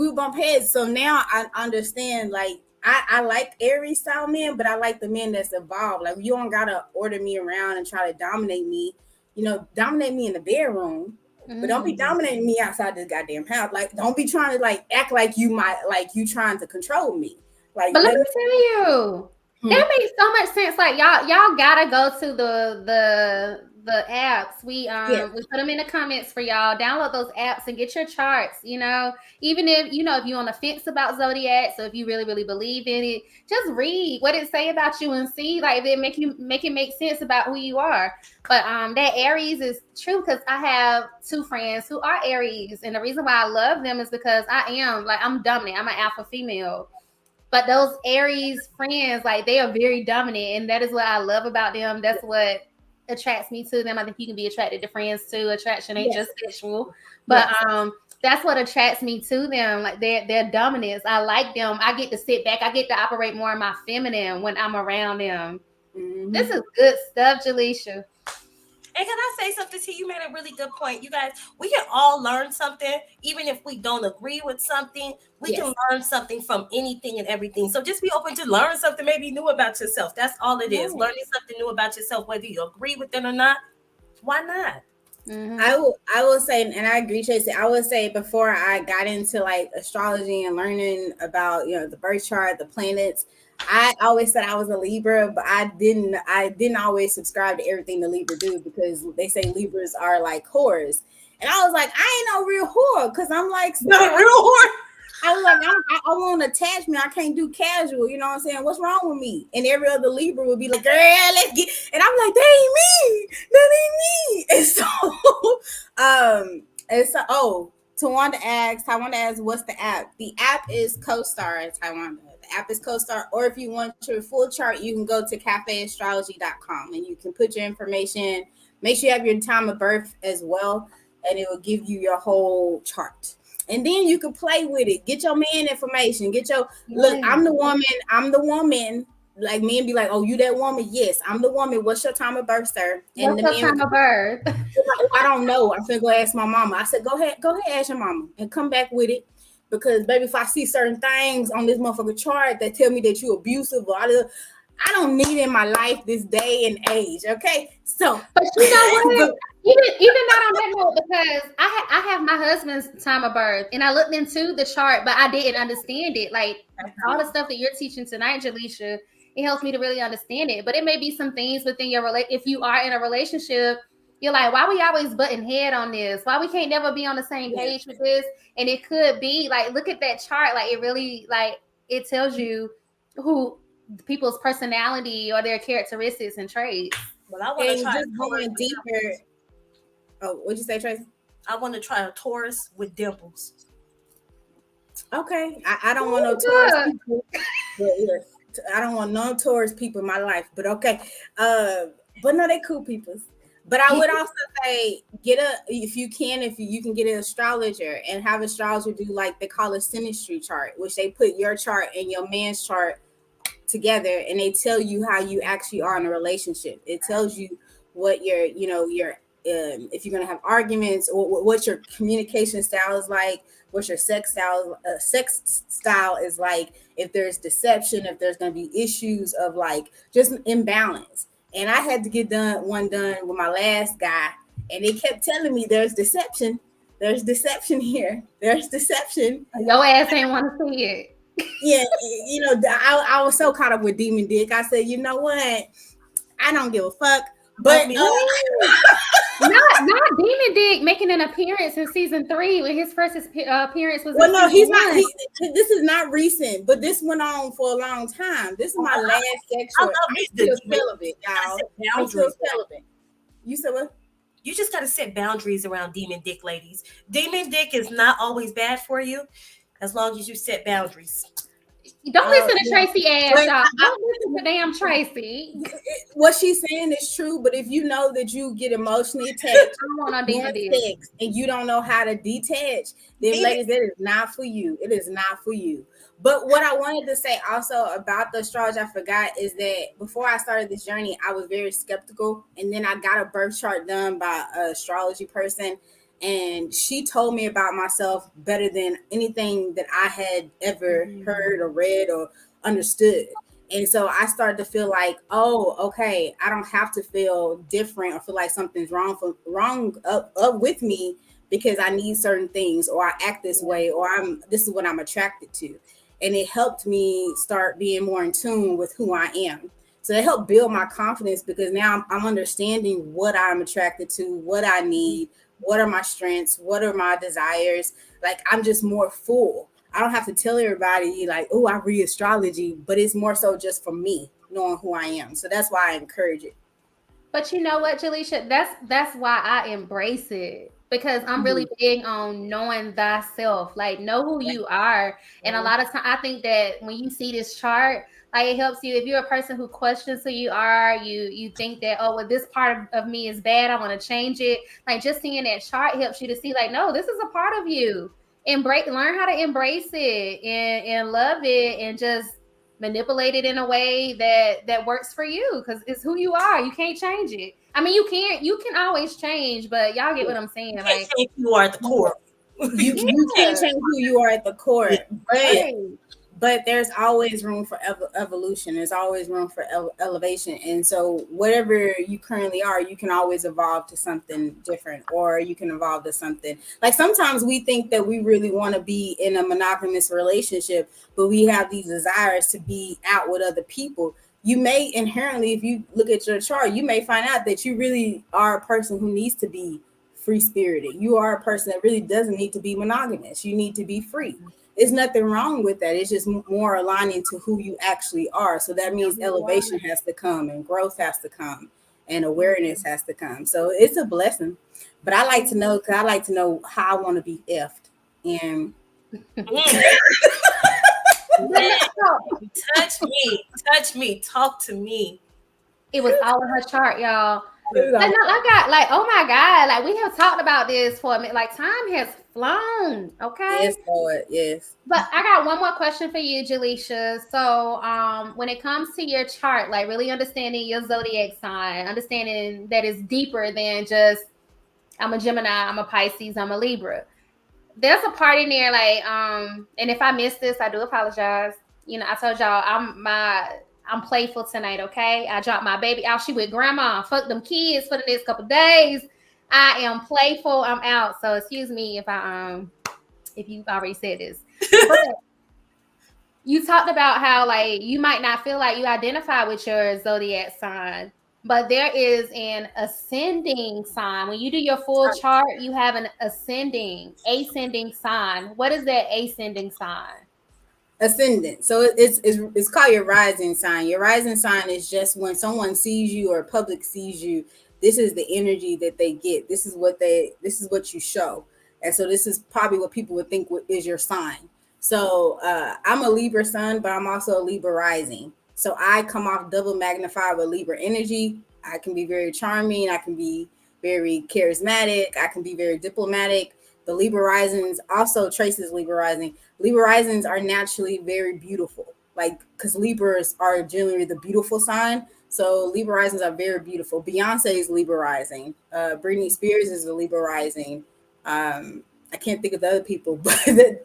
Speaker 3: So now I understand, like, I like Aries style men, but I like the men that's evolved. Like, you don't gotta order me around and try to dominate me. You know, dominate me in the bedroom. But don't be dominating me outside this goddamn house. Like, don't be trying to, like, act like you trying to control me. Like,
Speaker 2: but let me tell you, that makes so much sense. Like, y'all gotta go to the apps. We put them in the comments for y'all. Download those apps and get your charts. You know, even if you're on the fence about Zodiac, so if you really, really believe in it, just read what it say about you and see, like, if it make it make sense about who you are. But that Aries is true, because I have 2 friends who are Aries, and the reason why I love them is because I'm dominant. I'm an alpha female. But those Aries friends, like, they are very dominant, and that is what I love about them. That's what attracts me to them. I think you can be attracted to friends too. Attraction ain't just sexual, but that's what attracts me to them. Like, their dominance. I like them. I get to sit back. I get to operate more in my feminine when I'm around them. This is good stuff, Jaleisha.
Speaker 4: And can I say something to you? You made a really good point. You guys, we can all learn something. Even if we don't agree with something, we can learn something from anything and everything. So just be open to learn something maybe new about yourself. That's all it is. Learning something new about yourself, whether you agree with it or not. Why not?
Speaker 3: I will say, and I agree, Tracy. I would say, before I got into, like, astrology and learning about, the birth chart, the planets, I always said I was a Libra, but I didn't always subscribe to everything the Libra do, because they say Libras are like whores. And I was like, I ain't no real whore, because I'm like,
Speaker 4: not a real whore.
Speaker 3: I was like, I want attachment. I can't do casual. You know what I'm saying? What's wrong with me? And every other Libra would be like, girl, let's get. And I'm like, that ain't me. That ain't me. And so, Tawanda asks, what's the app? The app is CoStar, Tawanda. The app is CoStar. Or if you want your full chart, you can go to cafeastrology.com and you can put your information. Make sure you have your time of birth as well, and it will give you your whole chart. And then you can play with it. Get your man information. Look, I'm the woman. Like, men be like, oh, you that woman? Yes, I'm the woman. What's your time of birth, sir?
Speaker 2: And what's your time of birth?
Speaker 3: I don't know. I'm finna go ask my mama. I said, go ahead, ask your mama and come back with it. Because, baby, if I see certain things on this motherfucker chart that tell me that you abusive, or I don't need in my life this day and age. Okay, so.
Speaker 2: But you know what? Even not on that note, because I have my husband's time of birth, and I looked into the chart, but I didn't understand it. Like, all the stuff that you're teaching tonight, Jaleisha, it helps me to really understand it. But it may be some things within your if you are in a relationship, you're like, why we always butting head on this? Why we can't never be on the same page with this? And it could be like, look at that chart. Like, it really, like, it tells you who people's personality or their characteristics and traits.
Speaker 4: Well, I want to try
Speaker 3: just going deeper. Oh, what'd you say, Tracy?
Speaker 4: I want to try a Taurus with dimples.
Speaker 3: Okay, I don't want no Taurus people. I don't want no Taurus people in my life. But okay, but no, they cool people. But I would also say, if you can get an astrologer and have astrologer do, like, they call a synastry chart, which they put your chart and your man's chart together, and they tell you how you actually are in a relationship. It tells you what your if you're going to have arguments, or what your communication style is like, what your sex style is like, if there's deception, if there's going to be issues of like just imbalance. And I had to get one done with my last guy, and they kept telling me there's deception here, there's deception.
Speaker 2: Your ass ain't want to see it.
Speaker 3: Yeah, you know, I was so caught up with demon dick. I said, you know what, I don't give a fuck. But
Speaker 2: not demon dick making an appearance in season 3 when his first appearance was.
Speaker 3: Well, no, he's not. This is not recent, but this went on for a long time. This is my last sexual. I'm still celibate, y'all. I'm still celibate. You said what?
Speaker 4: You just got to set boundaries around demon dick, ladies. Demon dick is not always bad for you, as long as you set boundaries.
Speaker 2: Don't listen to Tracy ass, y'all. Don't listen to damn Tracy.
Speaker 3: What she's saying is true, but if you know that you get emotionally attached and you don't know how to detach, then ladies, that is not for you. It is not for you. But what I wanted to say also about the astrology, I forgot, is that before I started this journey, I was very skeptical. And then I got a birth chart done by an astrology person. And she told me about myself better than anything that I had ever heard or read or understood. And so I started to feel like, oh, okay, I don't have to feel different or feel like something's wrong with me because I need certain things, or I act this way, or this is what I'm attracted to. And it helped me start being more in tune with who I am. So it helped build my confidence, because now I'm understanding what I'm attracted to, what I need, what are my strengths, what are my desires. Like, I'm just more full. I don't have to tell everybody like, oh, I read astrology, but it's more so just for me, knowing who I am. So that's why I encourage it.
Speaker 2: But you know what, Jaleisha, that's why I embrace it, because I'm really big on knowing thyself, like know who you are. And a lot of times I think that when you see this chart, like it helps you if you're a person who questions who you are, you think that, oh, well, this part of me is bad, I want to change it. Like just seeing that chart helps you to see like, no, this is a part of you. Learn how to embrace it and love it, and just manipulate it in a way that works for you, because it's who you are. You can't change it. I mean, you can always change, but y'all get what I'm saying. Like
Speaker 4: you are at the core.
Speaker 3: You can't change who you are at the core, but there's always room for evolution. There's always room for elevation. And so whatever you currently are, you can always evolve to something different, or you can evolve to something. Like sometimes we think that we really want to be in a monogamous relationship, but we have these desires to be out with other people. You may inherently, if you look at your chart, you may find out that you really are a person who needs to be free-spirited. You are a person that really doesn't need to be monogamous. You need to be free. There's nothing wrong with that. It's just more aligning to who you actually are. So that means elevation has to come, and growth has to come, and awareness has to come. So it's a blessing. But I like to know, because I like to know how I want to be effed. And
Speaker 4: touch me, talk to me.
Speaker 2: It was all in her chart, y'all. I got like, oh my God, like we have talked about this for a minute. Like time has flown. Okay.
Speaker 3: Yes, Lord. Yes.
Speaker 2: But I got one more question for you, Jaleisha. So when it comes to your chart, like really understanding your zodiac sign, understanding that it's deeper than just I'm a Gemini, I'm a Pisces, I'm a Libra. There's a part in there like and if I missed this, I do apologize. You know, I told y'all I'm playful tonight, okay? I dropped my baby out. She with grandma. Fuck them kids for the next couple days. I am playful. I'm out. So excuse me if you've already said this. You talked about how like you might not feel like you identify with your zodiac sign, but there is an ascending sign. When you do your full chart, you have an ascending sign. What is that ascending sign?
Speaker 3: Ascendant. So it's called your rising sign. Your rising sign is just when someone sees you or public sees you, this is the energy that they get. This is what you show. And so this is probably what people would think is your sign. So I'm a Libra sun, but I'm also a Libra rising. So I come off double magnified with Libra energy. I can be very charming. I can be very charismatic. I can be very diplomatic. The Libra risings also traces Libra rising. Libra risings are naturally very beautiful, like because Libras are generally the beautiful sign. So Libra risings are very beautiful. Beyonce is Libra rising. Britney Spears is a Libra rising. I can't think of the other people, but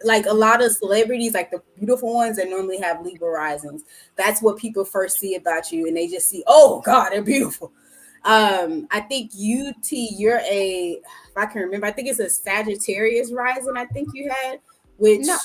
Speaker 3: like a lot of celebrities, like the beautiful ones that normally have Libra risings, that's what people first see about you, and they just see, oh God, they're beautiful. I think you're if I can remember, I think it's a Sagittarius rising. I think you had, which
Speaker 2: No.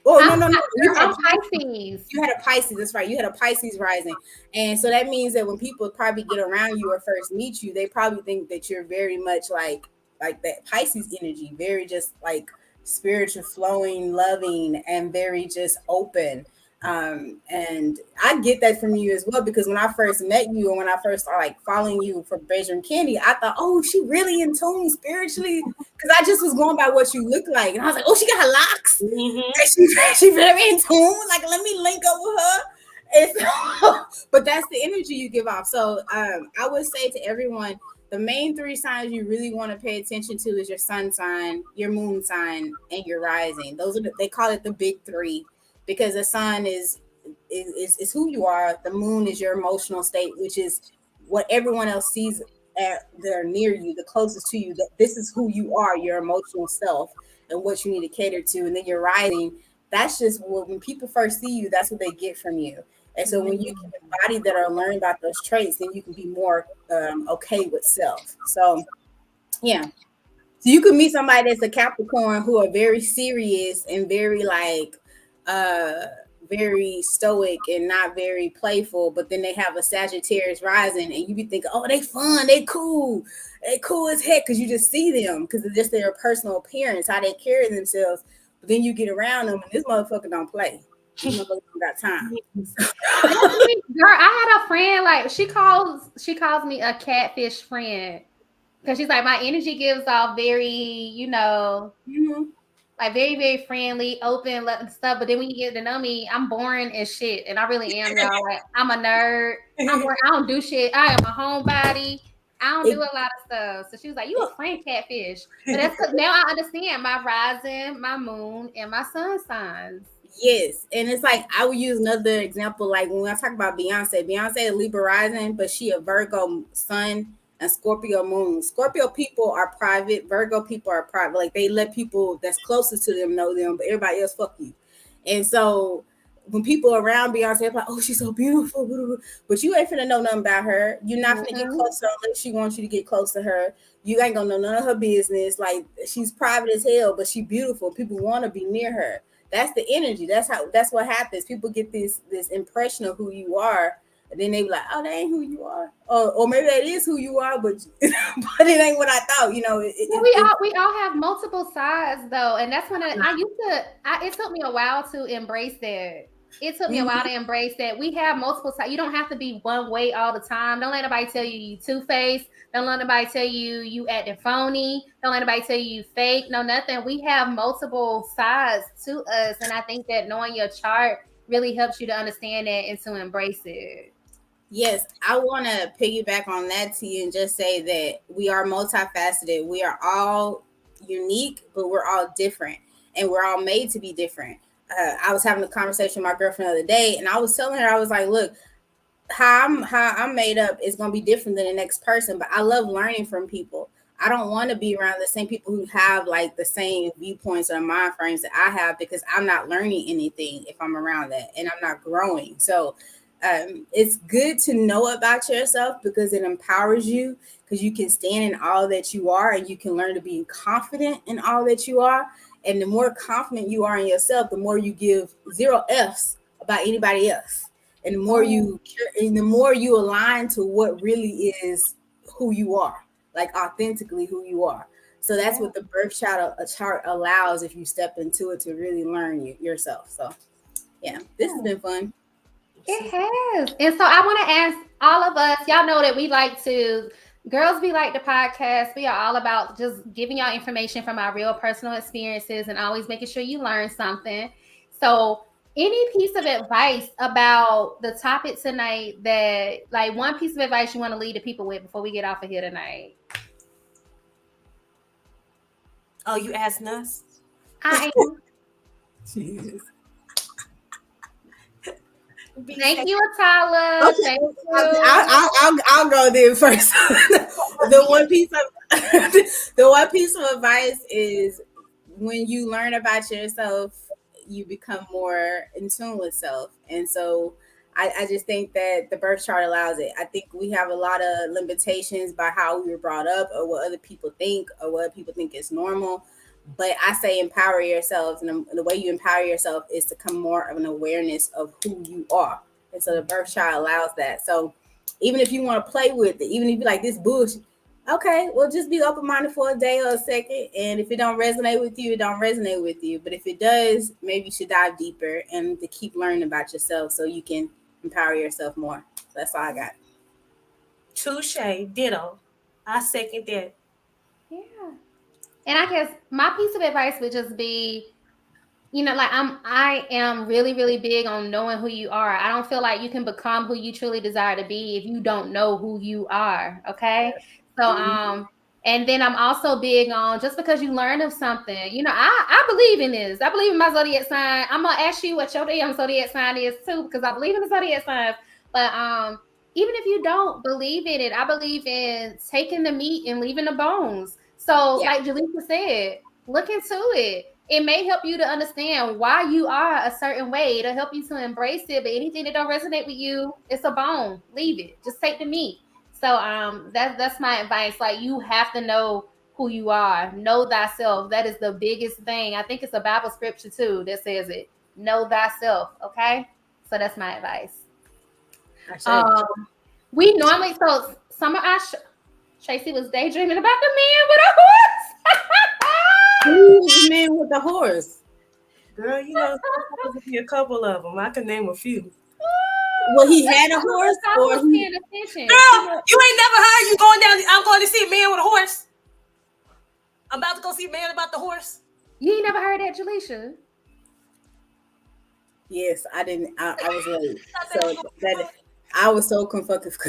Speaker 3: no.
Speaker 2: I'm Pisces.
Speaker 3: You had a Pisces. That's right. You had a Pisces rising, and so that means that when people probably get around you or first meet you, they probably think that you're very much like that Pisces energy, very just like spiritual, flowing, loving, and very just open. And I get that from you as well, because when I first met you and when I first started like following you for Bedroom Candy, I thought, oh, she really in tune spiritually, because I just was going by what you look like, and I was like, oh, she got her locks, she very in tune. Like, let me link up with her. And so, but that's the energy you give off. So I would say to everyone, the main three signs you really want to pay attention to is your sun sign, your moon sign, and your rising. Those are they call it the big three, because the sun is who you are. The moon is your emotional state, which is what everyone else sees they're near you, the closest to you. That this is who you are, your emotional self, and what you need to cater to. And then your rising, that's just when people first see you, that's what they get from you. And so when you can embody that or learn about those traits, then you can be more okay with self. So yeah. So you could meet somebody that's a Capricorn who are very serious and very like very stoic and not very playful, but then they have a Sagittarius rising, and you be thinking, oh, they fun, they cool as heck, because you just see them because it's just their personal appearance, how they carry themselves. But then you get around them, and this motherfucker don't play. This motherfucker don't got time.
Speaker 2: Girl, I had a friend, like she calls me a catfish friend, because she's like, my energy gives off very, like very, very friendly, open, stuff. But then when you get to know me, I'm boring as shit. And I really am, y'all. Like, I'm a nerd. I'm boring. I don't do shit. I am a homebody. I don't do a lot of stuff. So she was like, you a friend catfish. But that's because now I understand my rising, my moon, and my sun signs.
Speaker 3: Yes. And it's like, I would use another example. Like when I talk about Beyonce is Libra rising, but she a Virgo sun and Scorpio moon. Scorpio people are private. Virgo people are private. Like they let people that's closest to them know them, but everybody else fuck you. And so when people around Beyonce, they're like, oh, she's so beautiful, but you ain't finna know nothing about her. You're not finna get close to her unless she wants you to get close to her. You ain't gonna know none of her business. Like she's private as hell, but she beautiful. People want to be near her. That's the energy. That's what happens. People get this impression of who you are, and then they be like, oh, that ain't who you are. Or maybe that is who you are, but but it ain't what I thought. We
Speaker 2: all have multiple sides though, and that's when it took me a while to embrace that. It took me a while to embrace that we have multiple sides. You don't have to be one way all the time. Don't let anybody tell you two-faced. Don't let anybody tell you acting phony. Don't let anybody tell you fake. No, nothing. We have multiple sides to us, and I think that knowing your chart really helps you to understand that and to embrace it.
Speaker 3: Yes, I want to piggyback on that to you and just say that we are multifaceted. We are all unique, but we're all different, and we're all made to be different. I was having a conversation with my girlfriend the other day, and I was telling her, I was like, look, how I'm made up is going to be different than the next person, but I love learning from people. I don't want to be around the same people who have like the same viewpoints or mind frames that I have, because I'm not learning anything if I'm around that, and I'm not growing. So it's good to know about yourself because it empowers you, because you can stand in all that you are, and you can learn to be confident in all that you are. And the more confident you are in yourself, the more you give 0 F's about anybody else. And the more you align to what really is who you are, like authentically who you are. So that's what the birth chart allows, if you step into it, to really learn yourself. So yeah, this has been fun.
Speaker 2: It has. And so I want to ask all of us, y'all know that girls be like the podcast. We are all about just giving y'all information from our real personal experiences and always making sure you learn something. So any piece of advice about the topic tonight, that like one piece of advice you want to lead the people with before we get off of here tonight?
Speaker 4: Oh, you asking us?
Speaker 2: I am.
Speaker 3: Jesus.
Speaker 2: Thank you, Atala.
Speaker 3: Okay.
Speaker 2: Thank you.
Speaker 3: I'll go there first. the one piece of advice is when you learn about yourself, you become more in tune with self. And so I just think that the birth chart allows it. I think we have a lot of limitations by how we were brought up or what other people think or what people think is normal. But I say empower yourselves. And the way you empower yourself is to come more of an awareness of who you are. And so the birth chart allows that. So even if you want to play with it, even if you like this bullshit, okay, well, just be open-minded for a day or a second. And if it don't resonate with you, it don't resonate with you. But if it does, maybe you should dive deeper and to keep learning about yourself so you can empower yourself more. So that's all I got.
Speaker 4: Touche, ditto. I second that.
Speaker 2: Yeah. And I guess my piece of advice would just be, like I am really, really big on knowing who you are. I don't feel like you can become who you truly desire to be if you don't know who you are. Okay. So and then I'm also big on just because you learn of something, I believe in this. I believe in my zodiac sign. I'm gonna ask you what your damn zodiac sign is too, because I believe in the zodiac signs. But even if you don't believe in it, I believe in taking the meat and leaving the bones. So like Jaleesa said, look into it. It may help you to understand why you are a certain way. It'll help you to embrace it. But anything that don't resonate with you, it's a bone. Leave it. Just take the meat. So that's my advice. Like, you have to know who you are. Know thyself. That is the biggest thing. I think it's a Bible scripture too that says it. Know thyself. Okay. So that's my advice. We normally some of our Tracy was daydreaming about the man with a horse.
Speaker 3: Who's the man with the horse?
Speaker 4: Girl, there's supposed to be a couple of them. I can name a few.
Speaker 3: Well, he had a horse, or
Speaker 4: Girl, you ain't never heard you going down. I'm going to see a man with a horse. I'm about to go see a man about the horse.
Speaker 2: You ain't never heard that, Jaleesa?
Speaker 3: Yes, I didn't. I was late, so I was so confused.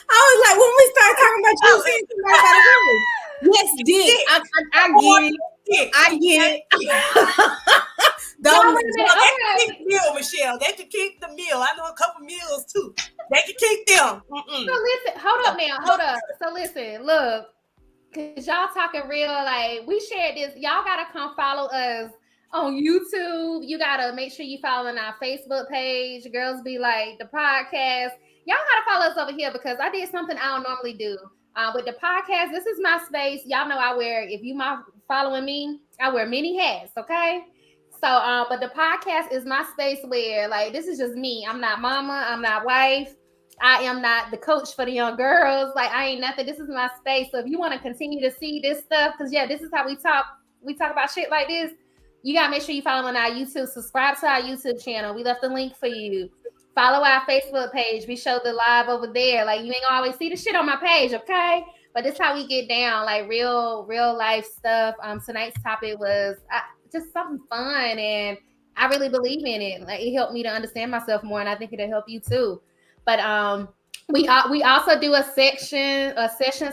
Speaker 3: I was like, when we started talking about you saying somebody about a horse. Yes, Dick. I get it.
Speaker 4: They can keep the meal, Michelle. They can keep the meal. I know a couple meals too. They can keep them.
Speaker 2: So listen, hold up. So listen, look, because y'all talking real, like, we shared this. Y'all gotta come follow us on YouTube. You gotta make sure you following our Facebook page. Girls Be Like the podcast. Y'all gotta follow us over here because I did something I don't normally do. With the podcast, this is my space. Y'all know if you following me, I wear many hats, okay? So, but the podcast is my space where, like, this is just me. I'm not mama. I'm not wife. I am not the coach for the young girls. Like, I ain't nothing. This is my space. So if you want to continue to see this stuff, because, this is how we talk. We talk about shit like this. You got to make sure you follow on our YouTube. Subscribe to our YouTube channel. We left the link for you. Follow our Facebook page. We show the live over there. Like, you ain't gonna always see the shit on my page, okay? But this is how we get down, like, real life stuff. Tonight's topic was just something fun, and I really believe in it. Like, it helped me to understand myself more, and I think it'll help you too. But we also do a session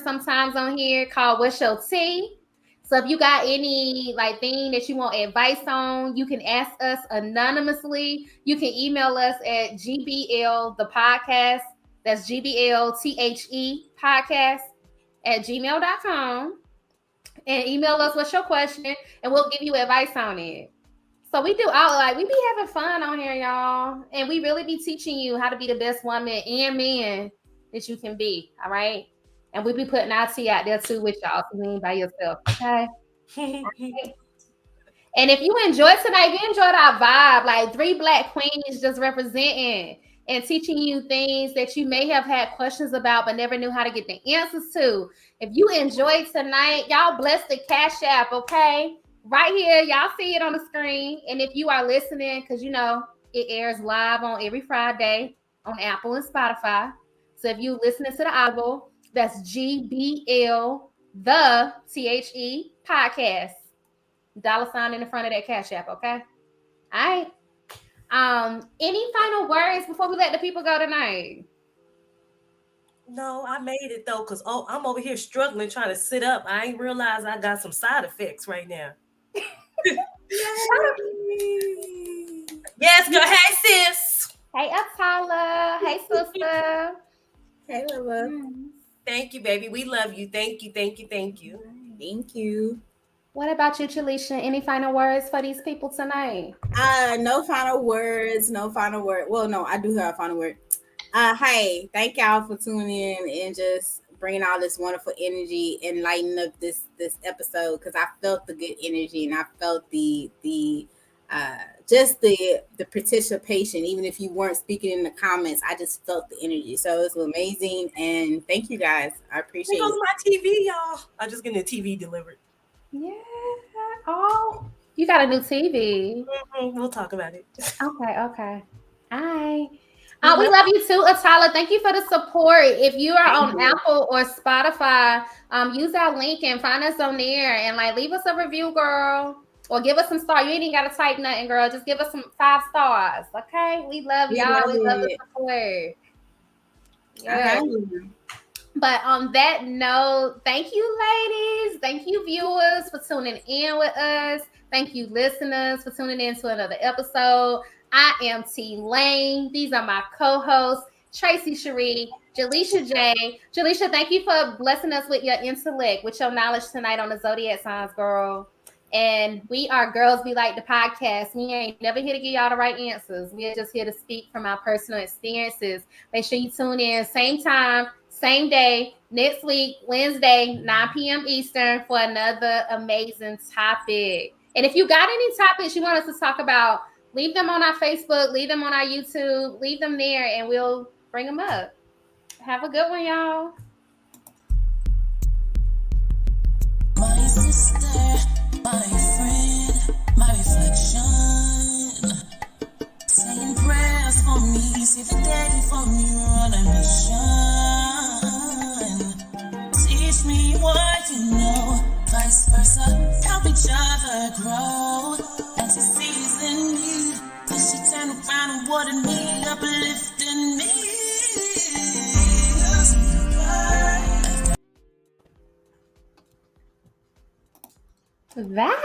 Speaker 2: sometimes on here called What's Your Tea? So if you got any thing that you want advice on, you can ask us anonymously. You can email us at GBL the podcast. That's GBLTHE podcast @gmail.com. And email us what's your question, and we'll give you advice on it. So we do we be having fun on here, y'all. And we really be teaching you how to be the best woman and man that you can be. All right. And we be putting our tea out there too with y'all. So you ain't by yourself. Okay. And if you enjoyed tonight, if you enjoyed our vibe, like 3 Black queens just representing and teaching you things that you may have had questions about but never knew how to get the answers to. If you enjoyed tonight, y'all bless the Cash App, okay? Right here, y'all see it on the screen. And if you are listening, because it airs live on every Friday on Apple and Spotify. So if you listening to the audio, that's GBL the THE podcast. $ in the front of that Cash App, okay? All right. Any final words before we let the people go tonight?
Speaker 4: No, I made it though, because I'm over here struggling trying to sit up. I ain't realized I got some side effects right now. Yes, girl. Hey, sis.
Speaker 2: Hey, Atala. Hey, sister.
Speaker 3: Hey, Lila.
Speaker 4: Thank you, baby. We love you. Thank you. Thank you. Thank you.
Speaker 3: Thank you.
Speaker 2: What about you, Chalisha? Any final words for these people tonight?
Speaker 3: No final words. No final word. Well, no, I do have a final word. Hey, thank y'all for tuning in and just bringing all this wonderful energy and lighting up this episode, because I felt the good energy and I felt the just the participation. Even if you weren't speaking in the comments, I just felt the energy. So it was amazing, and thank you guys. I appreciate
Speaker 4: Here goes
Speaker 3: it.
Speaker 4: my TV, y'all. I'm just getting the TV delivered.
Speaker 2: Yeah. Oh, you got a new TV.
Speaker 4: We'll talk about it.
Speaker 2: Okay. Hi. We love you too, Atala. Thank you for the support. If you are on Apple or Spotify, use our link and find us on there and like leave us a review, girl. Or give us some stars. You ain't even got to type nothing, girl. Just give us some 5 stars. Okay? We love y'all. We love the support. Yeah. But on that note, thank you, ladies. Thank you, viewers, for tuning in with us. Thank you, listeners, for tuning in to another episode. I am T Lane. These are my co-hosts, Tracy Cherie, Jaleisha J. Jaleisha, thank you for blessing us with your intellect, with your knowledge tonight on the Zodiac signs, girl. And we are Girls Be Like the podcast. We ain't never here to give y'all the right answers. We are just here to speak from our personal experiences. Make sure you tune in same time, same day, next week, Wednesday, 9 p.m. Eastern, for another amazing topic. And if you got any topics you want us to talk about, leave them on our Facebook, leave them on our YouTube, leave them there, and we'll bring them up. Have a good one, y'all.
Speaker 1: My sister, my friend, my reflection, saying prayers for me, see the day for me, on a mission. Teach me what you know, vice versa, help each other grow. As he sees in me, till she turn around and water me, uplifting me.
Speaker 2: That